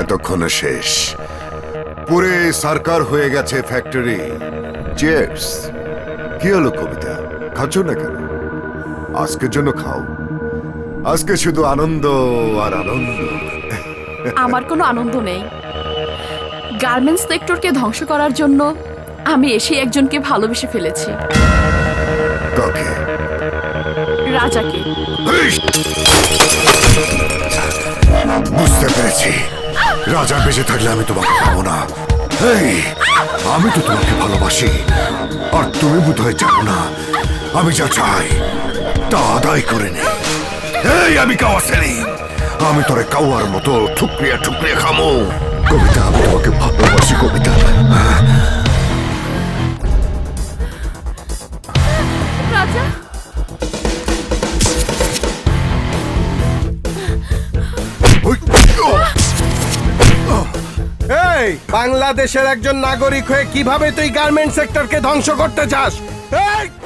এতক্ষণে শেষ। পুরে সরকার হয়ে গেছে ফ্যাক্টরি। চিয়ার্স। কি হলো কবিতা, খাচ্ছ না কেন? আজকের জন্য খাও। আজকে শুধু আনন্দ আর আনন্দ। আমার কোনো আনন্দ নেই। গার্মেন্টস সেক্টরকে ধ্বংস করার জন্য আমি এসে একজনকে ভালোবেসে ফেলেছি, কাকে? রাজাকে। বুঝতে পেরেছি। রাজা বেঁচে থাকলে আমি তোমাকে পাবো না। এই, আমি তো তোমাকে ভালোবাসি, আর তুমি বোধহয় জানো না আমি যা চাই তা আদায় করে নে। এই, আমি কাওয়া সেলিম। আমি তোরে কাওয়ার মতো ঠুকরিয়া ঠুকরিয়া খামো। কবিতা, আমি তোমাকে ভালোবাসি কবিতা। রাজা, এই বাংলাদেশের একজন নাগরিক হয়ে কিভাবে তুই গার্মেন্ট সেক্টরকে ধ্বংস করতে চাস? এই